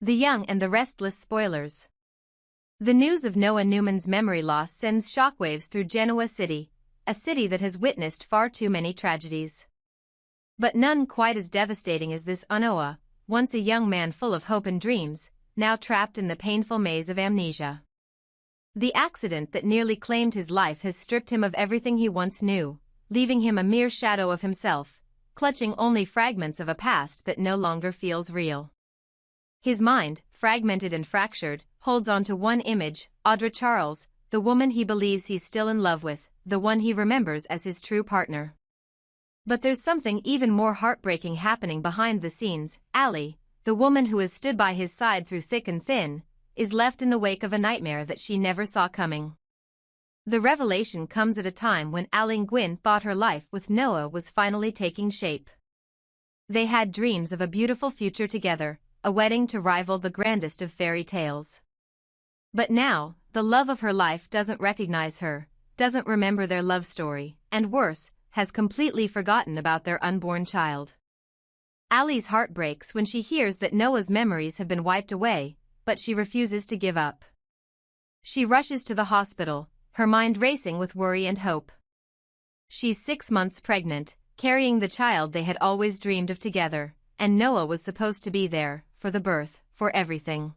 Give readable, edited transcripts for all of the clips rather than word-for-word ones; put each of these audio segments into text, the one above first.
The Young and the Restless spoilers. The news of Noah Newman's memory loss sends shockwaves through Genoa City, a city that has witnessed far too many tragedies. But none quite as devastating as this on Noah, once a young man full of hope and dreams, now trapped in the painful maze of amnesia. The accident that nearly claimed his life has stripped him of everything he once knew, leaving him a mere shadow of himself, clutching only fragments of a past that no longer feels real. His mind, fragmented and fractured, holds on to one image, Audra Charles, the woman he believes he's still in love with, the one he remembers as his true partner. But there's something even more heartbreaking happening behind the scenes. Allie, the woman who has stood by his side through thick and thin, is left in the wake of a nightmare that she never saw coming. The revelation comes at a time when Allie Gwynn thought her life with Noah was finally taking shape. They had dreams of a beautiful future together, a wedding to rival the grandest of fairy tales. But now, the love of her life doesn't recognize her, doesn't remember their love story, and worse, has completely forgotten about their unborn child. Allie's heart breaks when she hears that Noah's memories have been wiped away, but she refuses to give up. She rushes to the hospital, her mind racing with worry and hope. She's 6 months pregnant, carrying the child they had always dreamed of together, and Noah was supposed to be there, for the birth, for everything.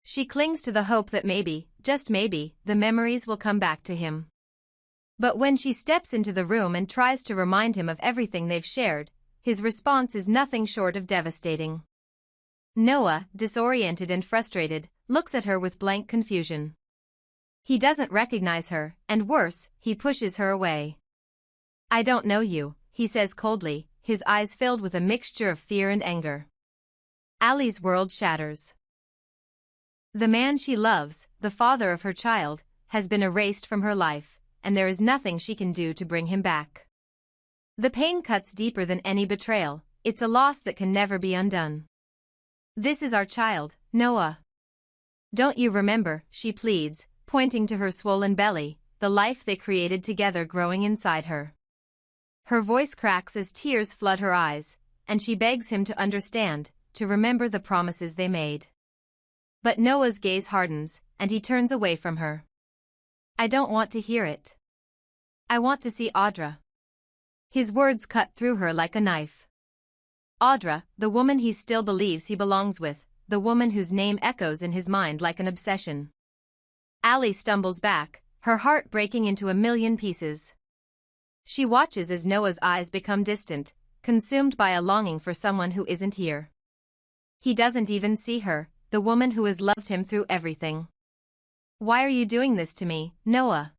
She clings to the hope that maybe, just maybe, the memories will come back to him. But when she steps into the room and tries to remind him of everything they've shared, his response is nothing short of devastating. Noah, disoriented and frustrated, looks at her with blank confusion. He doesn't recognize her, and worse, he pushes her away. "I don't know you," he says coldly, his eyes filled with a mixture of fear and anger. Allie's world shatters. The man she loves, the father of her child, has been erased from her life, and there is nothing she can do to bring him back. The pain cuts deeper than any betrayal, it's a loss that can never be undone. "This is our child, Noah. Don't you remember," she pleads, pointing to her swollen belly, the life they created together growing inside her. Her voice cracks as tears flood her eyes, and she begs him to understand, to remember the promises they made. But Noah's gaze hardens, and he turns away from her. "I don't want to hear it. I want to see Audra." His words cut through her like a knife. Audra, the woman he still believes he belongs with, the woman whose name echoes in his mind like an obsession. Allie stumbles back, her heart breaking into a million pieces. She watches as Noah's eyes become distant, consumed by a longing for someone who isn't here. He doesn't even see her, the woman who has loved him through everything. "Why are you doing this to me, Noah?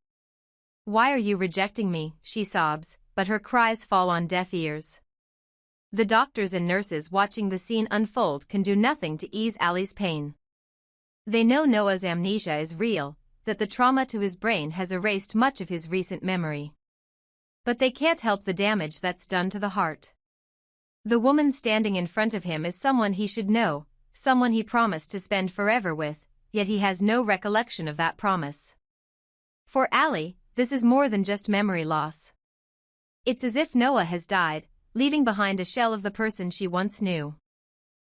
Why are you rejecting me?" she sobs, but her cries fall on deaf ears. The doctors and nurses watching the scene unfold can do nothing to ease Allie's pain. They know Noah's amnesia is real, that the trauma to his brain has erased much of his recent memory. But they can't help the damage that's done to the heart. The woman standing in front of him is someone he should know, someone he promised to spend forever with, yet he has no recollection of that promise. For Allie, this is more than just memory loss. It's as if Noah has died, leaving behind a shell of the person she once knew.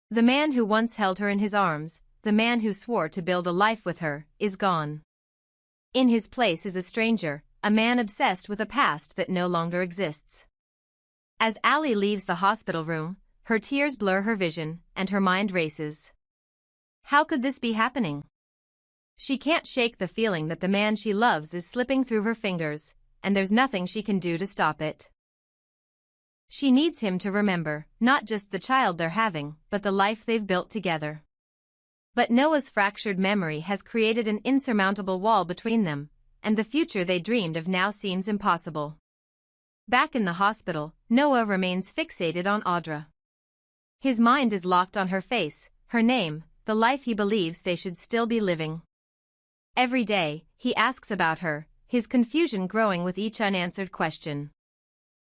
The man who once held her in his arms, the man who swore to build a life with her, is gone. In his place is a stranger, a man obsessed with a past that no longer exists. As Allie leaves the hospital room, her tears blur her vision, and her mind races. How could this be happening? She can't shake the feeling that the man she loves is slipping through her fingers, and there's nothing she can do to stop it. She needs him to remember, not just the child they're having, but the life they've built together. But Noah's fractured memory has created an insurmountable wall between them, and the future they dreamed of now seems impossible. Back in the hospital, Noah remains fixated on Audra. His mind is locked on her face, her name, the life he believes they should still be living. Every day, he asks about her, his confusion growing with each unanswered question.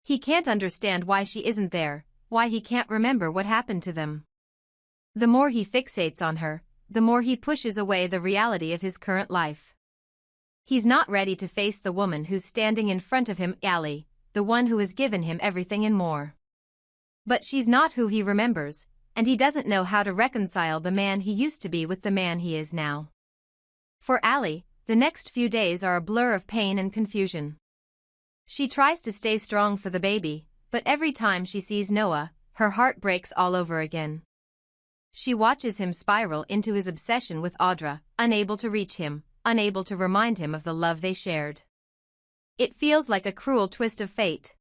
He can't understand why she isn't there, why he can't remember what happened to them. The more he fixates on her, the more he pushes away the reality of his current life. He's not ready to face the woman who's standing in front of him, Allie, the one who has given him everything and more. But she's not who he remembers, and he doesn't know how to reconcile the man he used to be with the man he is now. For Allie, the next few days are a blur of pain and confusion. She tries to stay strong for the baby, but every time she sees Noah, her heart breaks all over again. She watches him spiral into his obsession with Audra, unable to reach him, unable to remind him of the love they shared. It feels like a cruel twist of fate.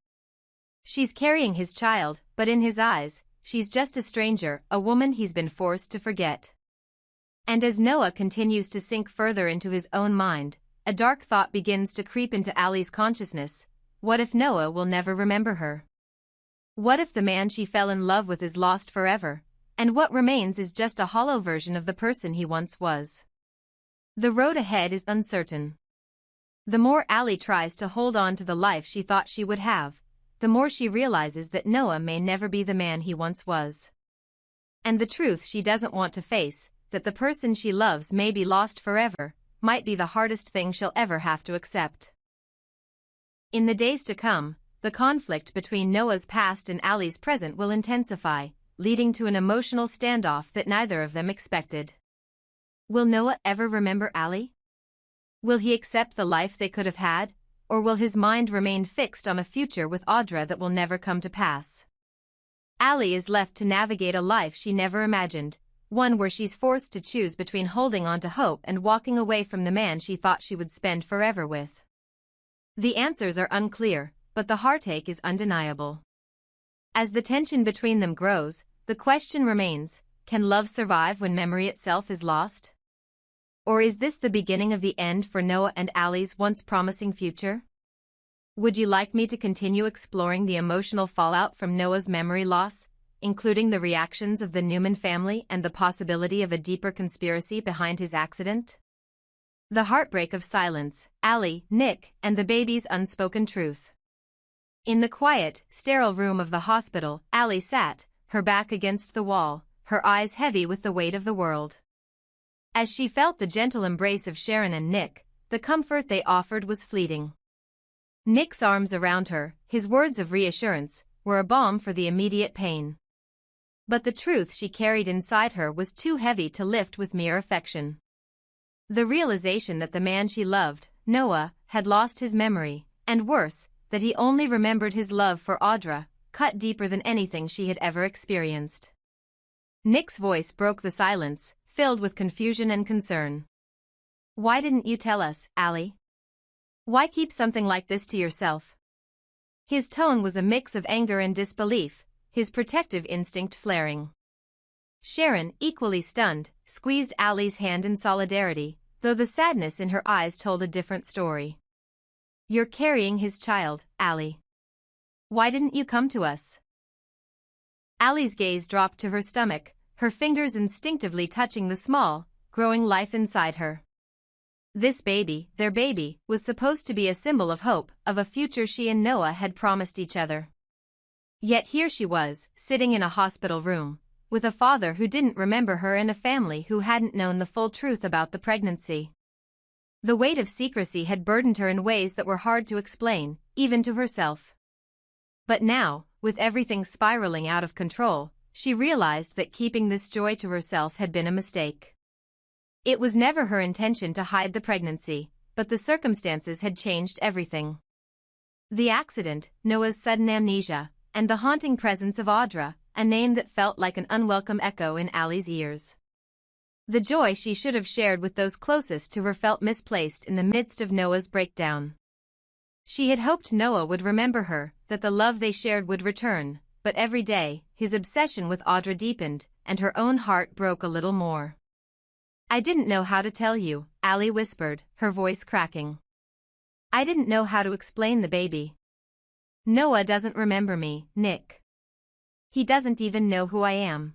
She's carrying his child, but in his eyes, she's just a stranger, a woman he's been forced to forget. And as Noah continues to sink further into his own mind, a dark thought begins to creep into Allie's consciousness. What if Noah will never remember her? What if the man she fell in love with is lost forever, and what remains is just a hollow version of the person he once was? The road ahead is uncertain. The more Allie tries to hold on to the life she thought she would have, the more she realizes that Noah may never be the man he once was. And the truth she doesn't want to face, that the person she loves may be lost forever, might be the hardest thing she'll ever have to accept. In the days to come, the conflict between Noah's past and Allie's present will intensify, leading to an emotional standoff that neither of them expected. Will Noah ever remember Allie? Will he accept the life they could have had, or will his mind remain fixed on a future with Audra that will never come to pass? Allie is left to navigate a life she never imagined, one where she's forced to choose between holding on to hope and walking away from the man she thought she would spend forever with. The answers are unclear, but the heartache is undeniable. As the tension between them grows, the question remains, can love survive when memory itself is lost? Or is this the beginning of the end for Noah and Allie's once promising future? Would you like me to continue exploring the emotional fallout from Noah's memory loss, including the reactions of the Newman family and the possibility of a deeper conspiracy behind his accident? The heartbreak of silence, Allie, Nick, and the baby's unspoken truth. In the quiet, sterile room of the hospital, Allie sat, her back against the wall, her eyes heavy with the weight of the world. As she felt the gentle embrace of Sharon and Nick, the comfort they offered was fleeting. Nick's arms around her, his words of reassurance, were a balm for the immediate pain. But the truth she carried inside her was too heavy to lift with mere affection. The realization that the man she loved, Noah, had lost his memory, and worse, that he only remembered his love for Audra, cut deeper than anything she had ever experienced. Nick's voice broke the silence, filled with confusion and concern. Why didn't you tell us, Allie? Why keep something like this to yourself? His tone was a mix of anger and disbelief, his protective instinct flaring. Sharon, equally stunned, squeezed Allie's hand in solidarity, though the sadness in her eyes told a different story. You're carrying his child, Allie. Why didn't you come to us? Allie's gaze dropped to her stomach, her fingers instinctively touching the small, growing life inside her. This baby, their baby, was supposed to be a symbol of hope, of a future she and Noah had promised each other. Yet here she was, sitting in a hospital room, with a father who didn't remember her and a family who hadn't known the full truth about the pregnancy. The weight of secrecy had burdened her in ways that were hard to explain, even to herself. But now, with everything spiraling out of control, she realized that keeping this joy to herself had been a mistake. It was never her intention to hide the pregnancy, but the circumstances had changed everything. The accident, Noah's sudden amnesia, and the haunting presence of Audra, a name that felt like an unwelcome echo in Allie's ears. The joy she should have shared with those closest to her felt misplaced in the midst of Noah's breakdown. She had hoped Noah would remember her, that the love they shared would return, but every day, his obsession with Audra deepened, and her own heart broke a little more. I didn't know how to tell you, Allie whispered, her voice cracking. I didn't know how to explain the baby. Noah doesn't remember me, Nick. He doesn't even know who I am.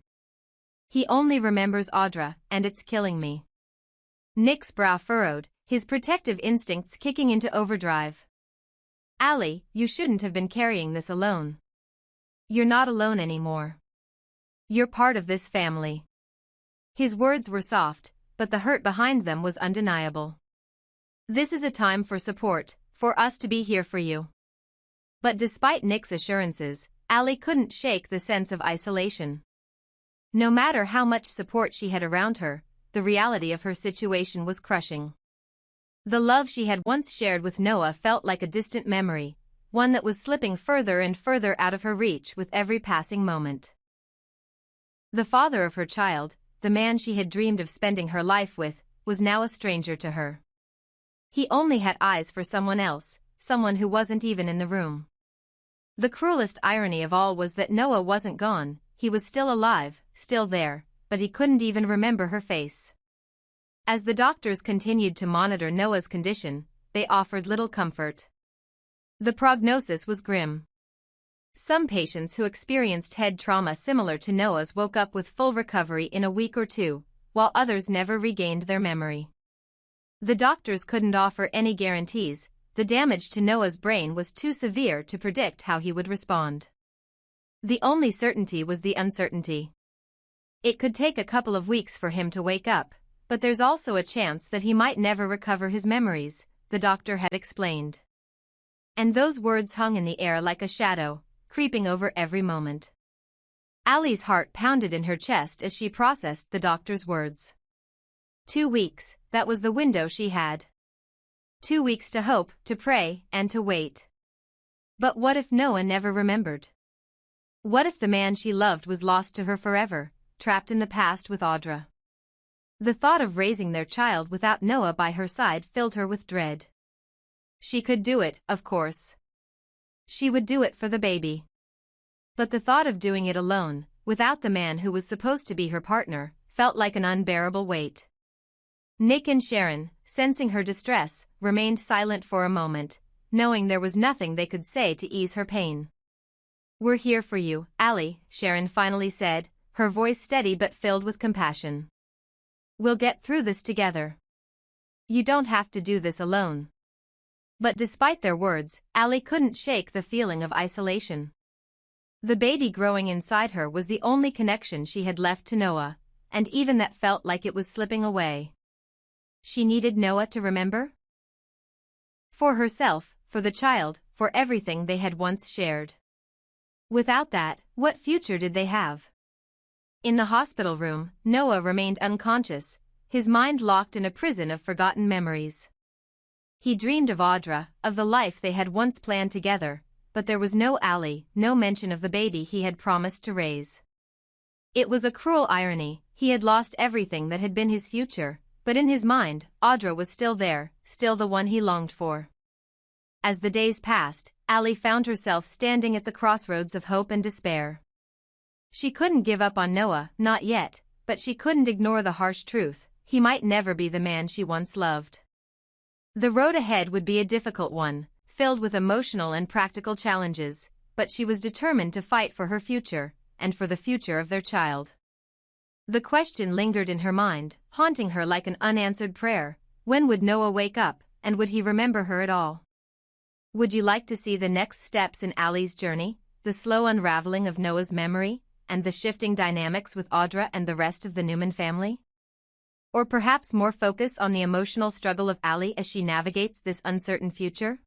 He only remembers Audra, and it's killing me. Nick's brow furrowed, his protective instincts kicking into overdrive. Allie, you shouldn't have been carrying this alone. You're not alone anymore. You're part of this family. His words were soft, but the hurt behind them was undeniable. This is a time for support, for us to be here for you. But despite Nick's assurances, Allie couldn't shake the sense of isolation. No matter how much support she had around her, the reality of her situation was crushing. The love she had once shared with Noah felt like a distant memory, one that was slipping further and further out of her reach with every passing moment. The father of her child, the man she had dreamed of spending her life with, was now a stranger to her. He only had eyes for someone else, someone who wasn't even in the room. The cruelest irony of all was that Noah wasn't gone, he was still alive, still there, but he couldn't even remember her face. As the doctors continued to monitor Noah's condition, they offered little comfort. The prognosis was grim. Some patients who experienced head trauma similar to Noah's woke up with full recovery in a week or two, while others never regained their memory. The doctors couldn't offer any guarantees. The damage to Noah's brain was too severe to predict how he would respond. The only certainty was the uncertainty. It could take a couple of weeks for him to wake up, but there's also a chance that he might never recover his memories, the doctor had explained. And those words hung in the air like a shadow, creeping over every moment. Allie's heart pounded in her chest as she processed the doctor's words. 2 weeks, that was the window she had. 2 weeks to hope, to pray, and to wait. But what if Noah never remembered? What if the man she loved was lost to her forever, trapped in the past with Audra? The thought of raising their child without Noah by her side filled her with dread. She could do it, of course. She would do it for the baby. But the thought of doing it alone, without the man who was supposed to be her partner, felt like an unbearable weight. Nick and Sharon, sensing her distress, remained silent for a moment, knowing there was nothing they could say to ease her pain. "We're here for you, Allie," Sharon finally said, her voice steady but filled with compassion. "We'll get through this together. You don't have to do this alone." But despite their words, Allie couldn't shake the feeling of isolation. The baby growing inside her was the only connection she had left to Noah, and even that felt like it was slipping away. She needed Noah to remember? For herself, for the child, for everything they had once shared. Without that, what future did they have? In the hospital room, Noah remained unconscious, his mind locked in a prison of forgotten memories. He dreamed of Audra, of the life they had once planned together, but there was no Allie, no mention of the baby he had promised to raise. It was a cruel irony, he had lost everything that had been his future, but in his mind, Audra was still there, still the one he longed for. As the days passed, Allie found herself standing at the crossroads of hope and despair. She couldn't give up on Noah, not yet, but she couldn't ignore the harsh truth, he might never be the man she once loved. The road ahead would be a difficult one, filled with emotional and practical challenges, but she was determined to fight for her future, and for the future of their child. The question lingered in her mind, haunting her like an unanswered prayer: when would Noah wake up, and would he remember her at all? Would you like to see the next steps in Allie's journey, the slow unraveling of Noah's memory, and the shifting dynamics with Audra and the rest of the Newman family? Or perhaps more focus on the emotional struggle of Allie as she navigates this uncertain future?